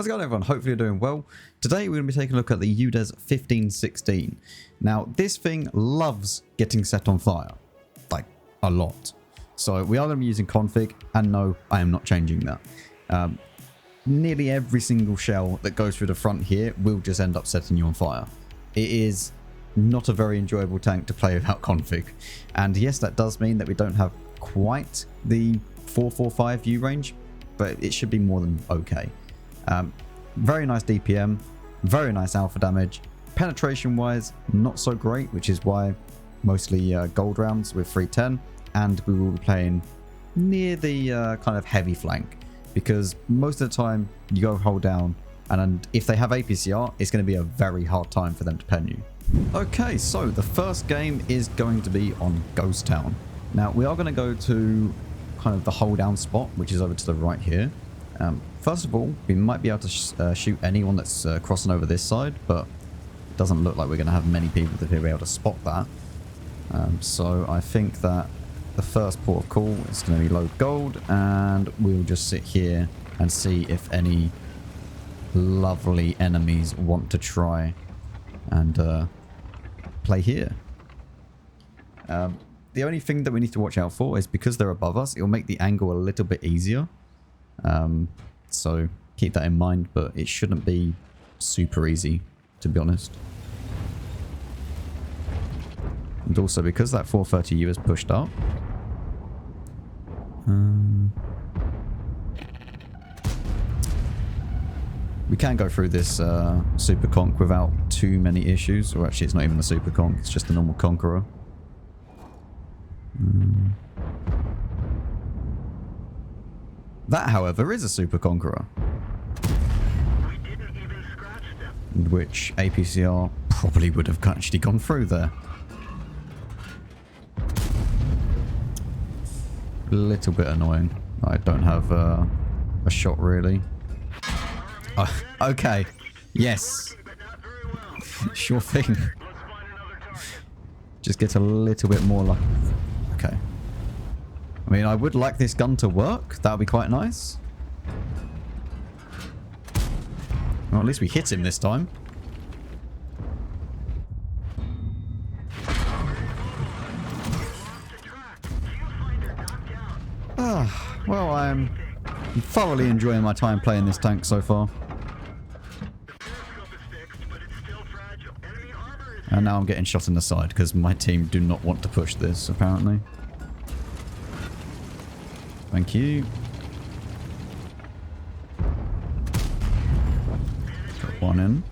How's it going, everyone? Hopefully you're doing well. Today we're going to be taking a look at the UDES 1516. Now this thing loves getting set on fire, like a lot. So we are going to be using config, and no, I am not changing that. Nearly every single shell that goes through the front here will just end up setting you on fire. It is not a very enjoyable tank to play without config. And yes, that does mean that we don't have quite the 445 U range, but it should be more than okay. Very nice DPM, very nice alpha damage. Penetration wise, not so great, which is why mostly gold rounds with 310, and we will be playing near the kind of heavy flank, because most of the time you go hold down, and if they have APCR, it's going to be a very hard time for them to pen you. Okay, so the first game is going to be on Ghost Town. Now we are going to go to kind of the hold down spot, which is over to the right here. First of all, we might be able to shoot anyone that's crossing over this side, but it doesn't look like we're going to have many people to be able to spot that. So I think that the first port of call is going to be load gold, and we'll just sit here and see if any lovely enemies want to try and play here. The only thing that we need to watch out for is because they're above us, it'll make the angle a little bit easier. So keep that in mind, but it shouldn't be super easy, to be honest. And also because that 430U is pushed up, we can go through this super conk without too many issues. Or actually, it's not even a super conk, it's just a normal conqueror. That, however, is a super conqueror, which APCR probably would have actually gone through there. A little bit annoying. I don't have a shot really. Oh, okay. Yes. Sure thing. Just get a little bit more luck. Okay. I mean, I would like this gun to work. That would be quite nice. Well, at least we hit him this time. Well, I'm thoroughly enjoying my time playing this tank so far. And now I'm getting shot in the side because my team do not want to push this, apparently. Thank you. Got one in.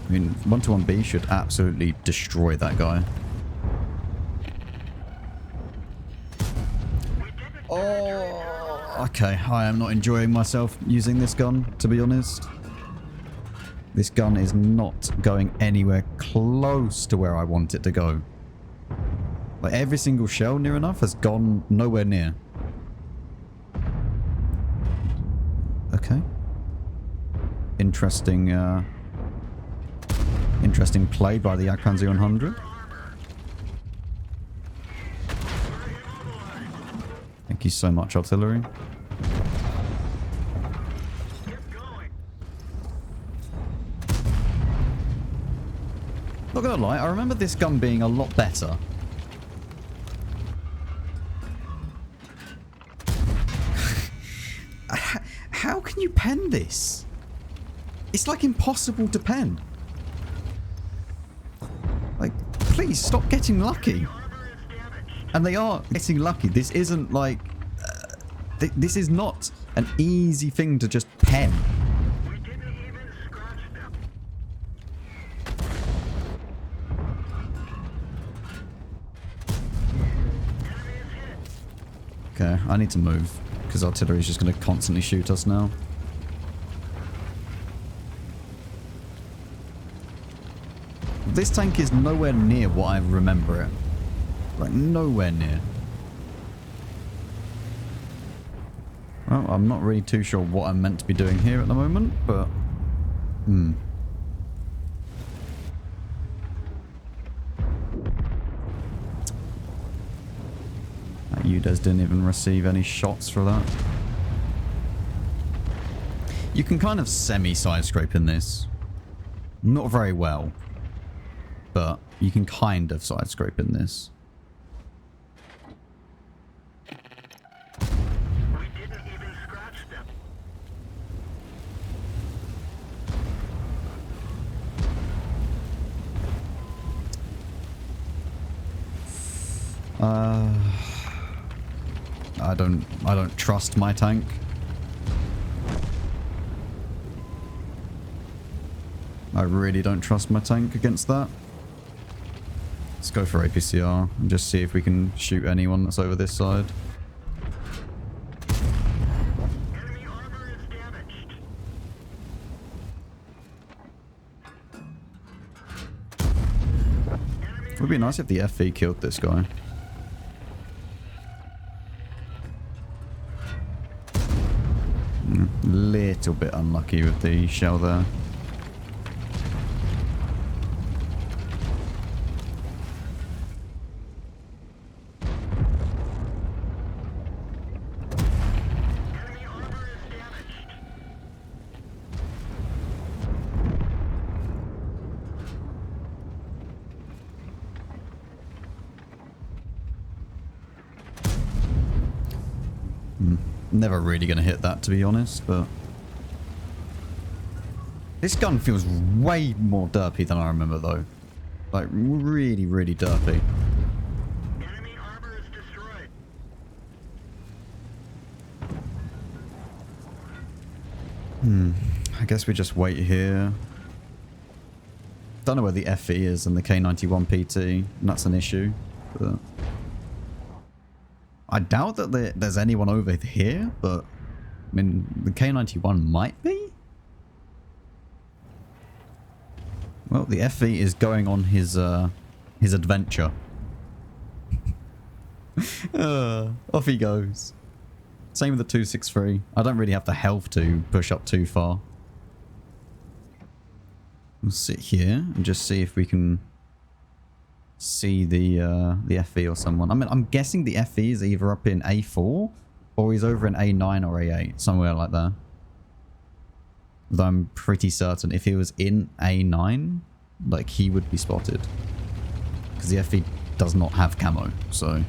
I mean, 121B should absolutely destroy that guy. Oh, okay. I am not enjoying myself using this gun, to be honest. This gun is not going anywhere close to where I want it to go. Like, every single shell near enough has gone nowhere near. Okay. Interesting, interesting play by the Jagdpanzer 100. Thank you so much, artillery. Not gonna lie, I remember this gun being a lot better. How can you pen this? It's like impossible to pen. Like, please stop getting lucky. And they are getting lucky. This isn't like... this is not an easy thing to just pen. Okay, I need to move, because artillery is just going to constantly shoot us now. This tank is nowhere near what I remember it. Like, nowhere near. Well, I'm not really too sure what I'm meant to be doing here at the moment, but... That UDES didn't even receive any shots for that. You can kind of semi-side scrape in this. Not very well. But you can kind of side scrape in this. We didn't even scratch them. I don't trust my tank. I really don't trust my tank against that. Let's go for APCR and just see if we can shoot anyone that's over this side. Enemy armor is damaged. It would be nice if the FV killed this guy. Little bit unlucky with the shell there. Enemy armor is damaged. Never really going to hit that, to be honest, but... This gun feels way more derpy than I remember, though. Like, really, really derpy. Enemy armor is destroyed. I guess we just wait here. Don't know where the FE is and the K91 PT, and that's an issue, but... I doubt that there's anyone over here, but... I mean, the K91 might be? Well, the FE is going on his adventure. Off he goes. Same with the 263. I don't really have the health to push up too far. We'll sit here and just see if we can see the FE or someone. I mean, I'm guessing the FE is either up in A4 or he's over in A9 or A8, somewhere like that. Though I'm pretty certain if he was in A9, like, he would be spotted. Because the FE does not have camo, so...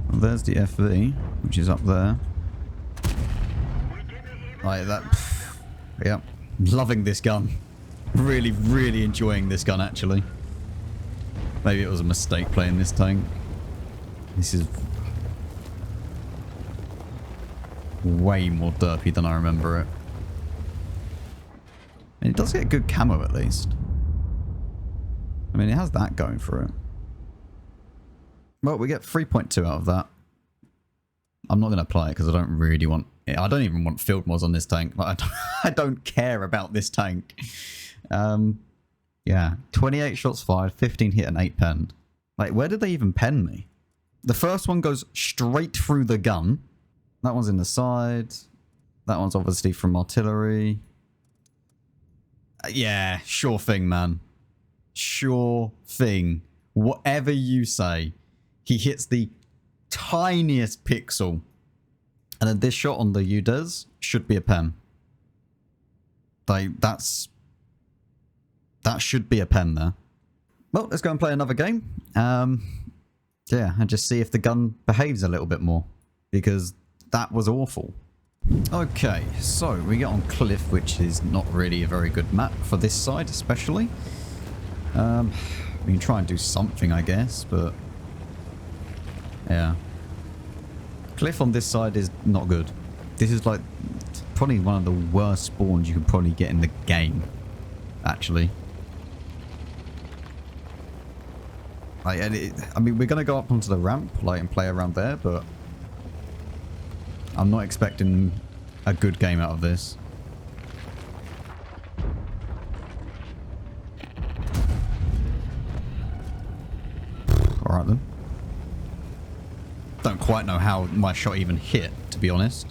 Well, there's the FV, which is up there. Like that... Yep. Loving this gun. Really, really enjoying this gun, actually. Maybe it was a mistake playing this tank. This is... way more derpy than I remember it. And it does get good camo, at least. I mean, it has that going for it. Well, we get 3.2 out of that. I'm not going to apply it because I don't really want... I don't even want field mods on this tank. Like, I don't care about this tank. Yeah, 28 shots fired, 15 hit and 8 penned. Like, where did they even pen me? The first one goes straight through the gun. That one's in the side. That one's obviously from artillery. Yeah, sure thing, man. Sure thing. Whatever you say. He hits the tiniest pixel. And then this shot on the UDES should be a pen. Like, that should be a pen there. Well, let's go and play another game. Yeah, and just see if the gun behaves a little bit more. Because that was awful. Okay, so we get on Cliff, which is not really a very good map for this side, especially. We can try and do something, I guess, but... yeah. Cliff on this side is not good. This is like probably one of the worst spawns you can probably get in the game, actually. Like, I mean, we're going to go up onto the ramp like, and play around there, but I'm not expecting a good game out of this. Alright then. Don't quite know how my shot even hit, to be honest.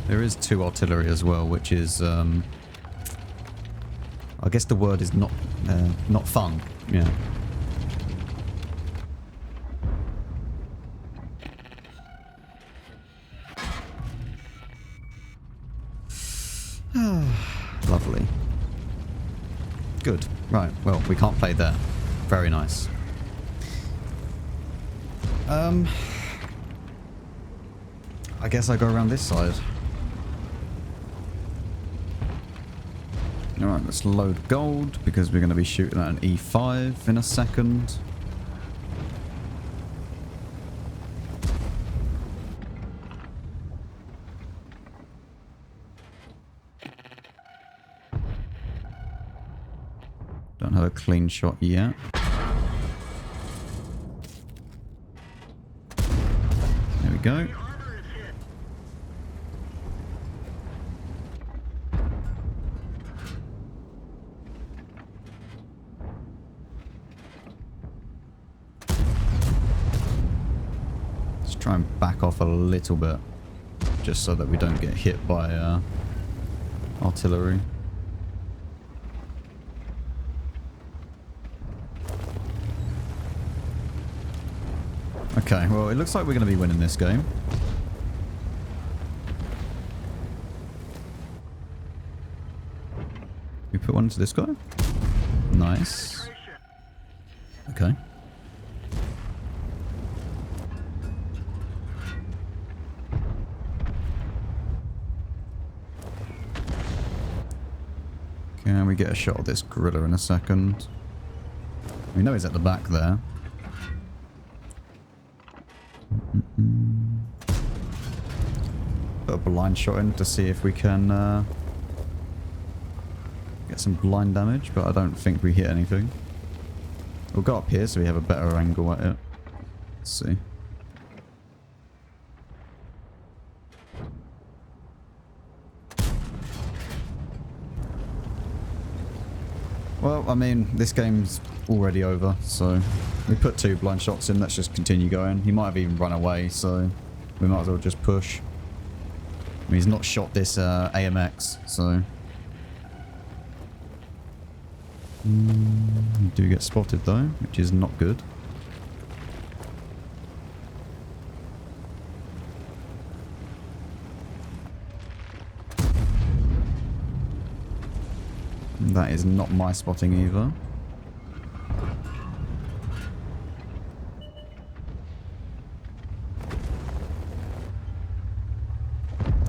There is 2 artillery as well, which is, I guess the word is not fun. Yeah. Lovely. Good. Right. Well, we can't play there. Very nice. I guess I go around this side. Alright, let's load gold because we're going to be shooting at an E5 in a second. Don't have a clean shot yet. There we go. Let's try and back off a little bit, just so that we don't get hit by artillery. Okay, well, it looks like we're going to be winning this game. We put one into this guy. Nice. Okay. Can we get a shot of this gorilla in a second? We know he's at the back there. Put a blind shot in to see if we can get some blind damage, but I don't think we hit anything. We'll go up here so we have a better angle at it. Let's see. Well, I mean, this game's already over, so we put 2 blind shots in. Let's just continue going. He might have even run away, so we might as well just push. I mean, he's not shot this AMX, so... We do get spotted, though, which is not good. That is not my spotting either.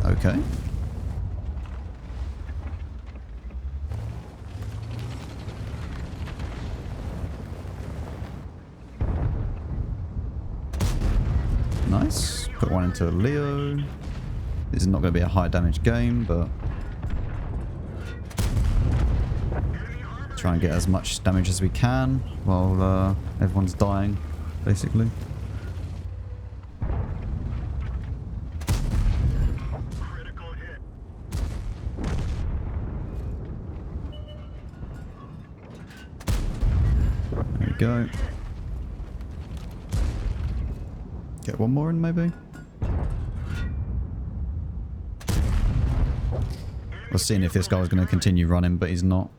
Okay. Nice. Put one into Leo. This is not going to be a high damage game, but try and get as much damage as we can while everyone's dying, basically. Critical hit. There we go. Get one more in, maybe? I was seeing if this guy was going to continue running, but he's not.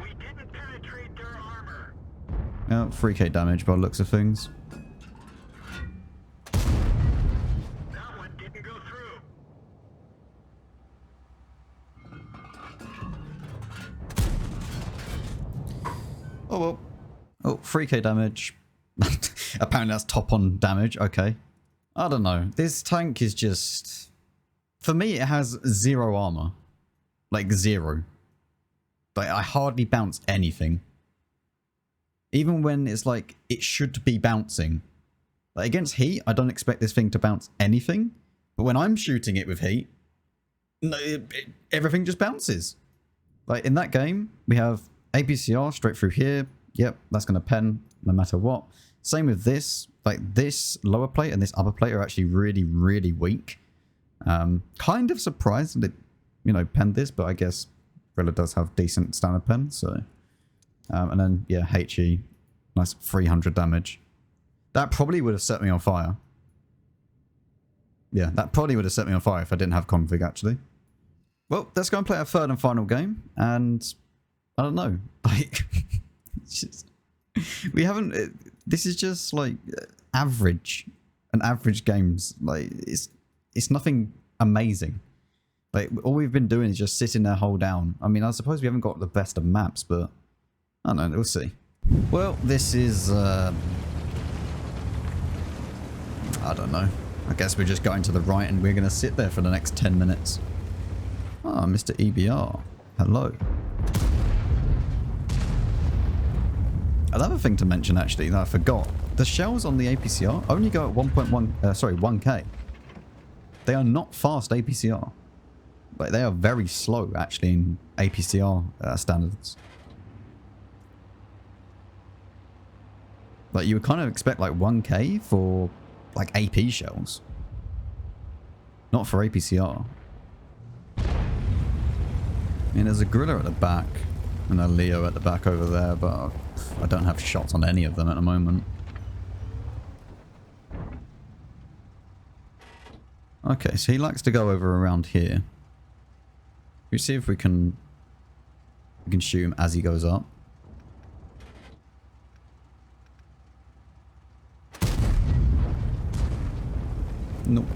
We didn't penetrate their armor. Yeah, 3k damage by the looks of things. That one didn't go through. Oh well. Oh, 3k damage. Apparently that's top on damage. Okay. I don't know. This tank is just... For me, it has 0 armor. Like, 0. Like, I hardly bounce anything. Even when it's like, it should be bouncing. Like, against heat, I don't expect this thing to bounce anything. But when I'm shooting it with heat, no, everything just bounces. Like, in that game, we have APCR straight through here. Yep, that's going to pen no matter what. Same with this. Like, this lower plate and this upper plate are actually really, really weak. Kind of surprised that, you know, penned this, but I guess Rilla does have decent standard pen, so... and then, yeah, HE. Nice 300 damage. That probably would have set me on fire. Yeah, that probably would have set me on fire if I didn't have config, actually. Well, let's go and play our third and final game. And I don't know. Like, it's just, we haven't... This is just, like, average. An average games. Like, it's nothing amazing. Like, all we've been doing is just sitting there, hold down. I mean, I suppose we haven't got the best of maps, but... I don't know, we'll see. Well, this is... I don't know. I guess we're just going to the right and we're going to sit there for the next 10 minutes. Ah, Mr. EBR. Hello. Another thing to mention, actually, that I forgot. The shells on the APCR only go at 1K. They are not fast APCR. But they are very slow, actually, in APCR standards. Like, you would kind of expect, like, 1K for... like AP shells. Not for APCR. I mean, there's a Gorilla at the back and a Leo at the back over there, but I don't have shots on any of them at the moment. Okay, so he likes to go over around here. We see if we can shoot him as he goes up. Nope.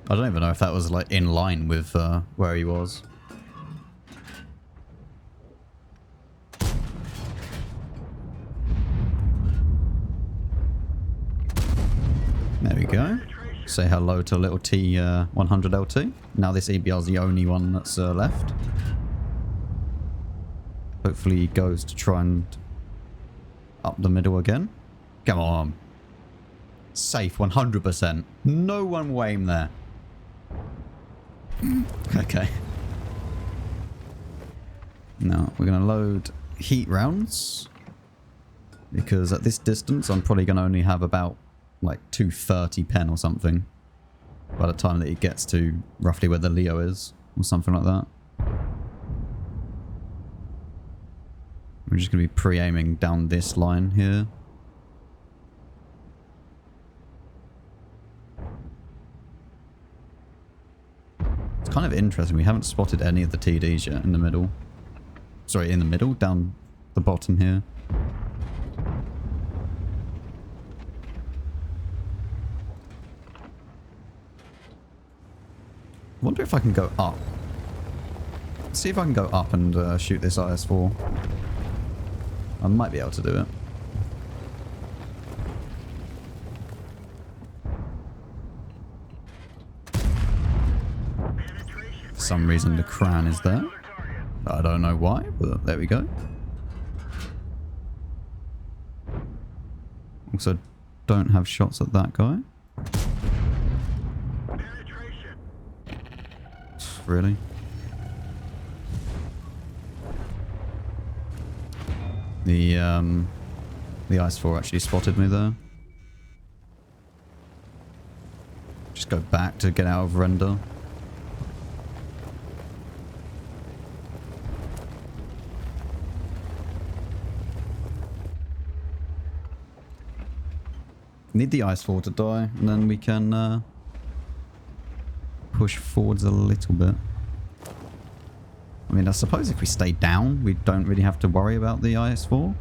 I don't even know if that was like in line with where he was. There we go. Say hello to little T100 LT. Now this EBR is the only one that's left. Hopefully he goes to try and up the middle again. Come on. Safe 100%. No one will aim there. Okay. Now we're going to load heat rounds. Because at this distance I'm probably going to only have about like 230 pen or something. By the time that he gets to roughly where the Leo is. Or something like that. We're just going to be pre-aiming down this line here. It's kind of interesting. We haven't spotted any of the TDs yet in the middle. Sorry, in the middle, down the bottom here. I wonder if I can go up. Let's see if I can go up and shoot this IS-4. I might be able to do it. For some reason the Cran is there. I don't know why, but there we go. Also don't have shots at that guy. Really? The IS-4 actually spotted me there. Just go back to get out of render. Need the IS-4 to die, and then we can push forwards a little bit. I mean, I suppose if we stay down, we don't really have to worry about the IS-4.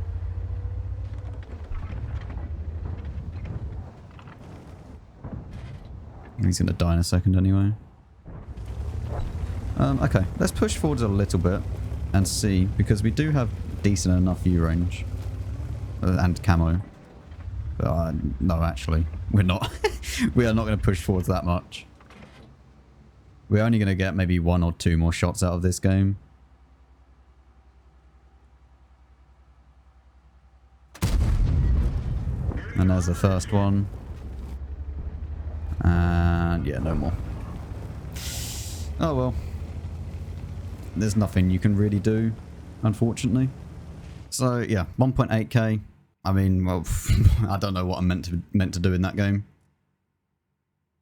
He's going to die in a second anyway. Okay, let's push forwards a little bit and see, because we do have decent enough view range. And camo. But, no, actually, we're not. We are not going to push forwards that much. We're only going to get maybe 1 or 2 more shots out of this game. And there's the first one. And yeah, no more. Oh well. There's nothing you can really do, unfortunately. So yeah, 1.8k. I mean, well, I don't know what I'm meant to do in that game.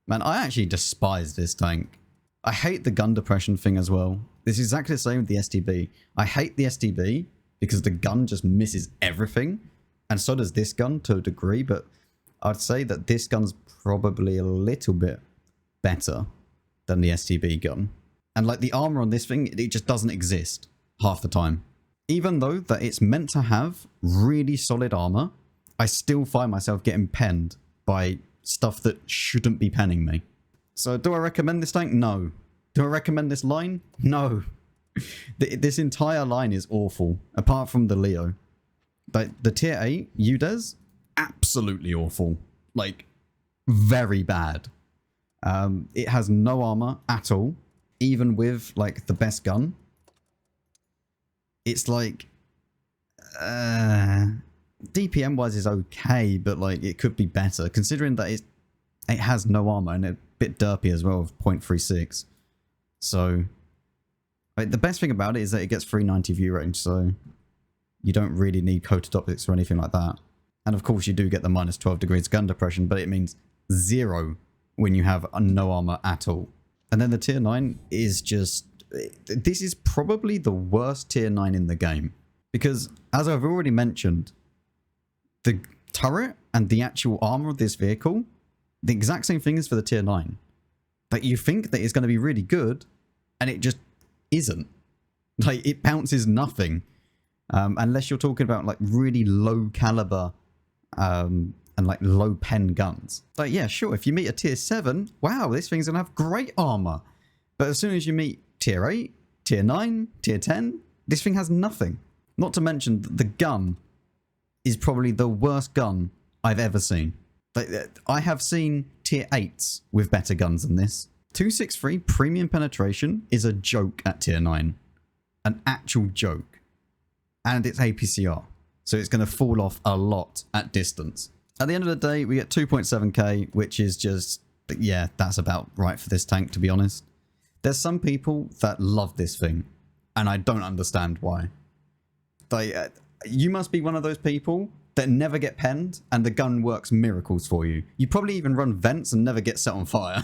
Man, I actually despise this tank. I hate the gun depression thing as well. It's exactly the same with the STB. I hate the STB because the gun just misses everything. And so does this gun to a degree, but I'd say that this gun's probably a little bit better than the STB gun. And like the armor on this thing, it just doesn't exist half the time. Even though that it's meant to have really solid armor, I still find myself getting penned by stuff that shouldn't be penning me. So do I recommend this tank? No. Do I recommend this line? No. This entire line is awful, apart from the Leo. But the tier 8 UDES, absolutely awful. Like, very bad. It has no armor at all, even with like the best gun. It's like DPM wise is okay, but like it could be better considering that it has no armor and a bit derpy as well with 0.36. So like, the best thing about it is that it gets 390 view range, so you don't really need coated optics or anything like that. And of course you do get the minus 12 degrees gun depression, but it means 0 when you have no armor at all. And then the tier 9 is just... This is probably the worst tier 9 in the game. Because, as I've already mentioned, the turret and the actual armor of this vehicle, the exact same thing is for the tier 9. Like, you think that it's going to be really good, and it just isn't. Like, it bounces nothing. Unless you're talking about, like, really low caliber and, like, low pen guns. Like, yeah, sure, if you meet a tier 7, wow, this thing's going to have great armor. But as soon as you meet tier 8, tier 9, tier 10, this thing has nothing. Not to mention that the gun is probably the worst gun I've ever seen. Like, I have seen tier 8s with better guns than this. 263 premium penetration is a joke at tier 9. An actual joke. And it's APCR. So it's going to fall off a lot at distance. At the end of the day, we get 2.7k, which is just, yeah, that's about right for this tank, to be honest. There's some people that love this thing, and I don't understand why. You must be one of those people that never get penned, and the gun works miracles for you. You probably even run vents and never get set on fire.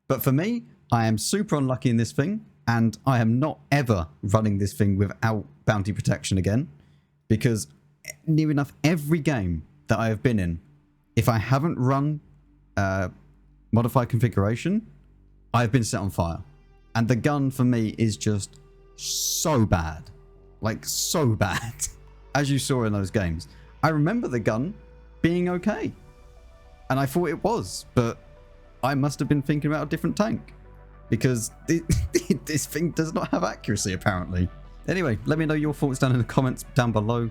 But for me, I am super unlucky in this thing, and I am not ever running this thing without bounty protection again, because near enough every game that I have been in, if I haven't run modified configuration, I've been set on fire. And the gun for me is just so bad. Like, so bad. As you saw in those games. I remember the gun being okay. And I thought it was, but I must have been thinking about a different tank. Because this thing does not have accuracy, apparently. Anyway, let me know your thoughts down in the comments down below.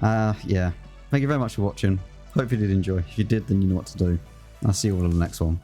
Yeah. Thank you very much for watching. Hope you did enjoy. If you did, then you know what to do. I'll see you all in the next one.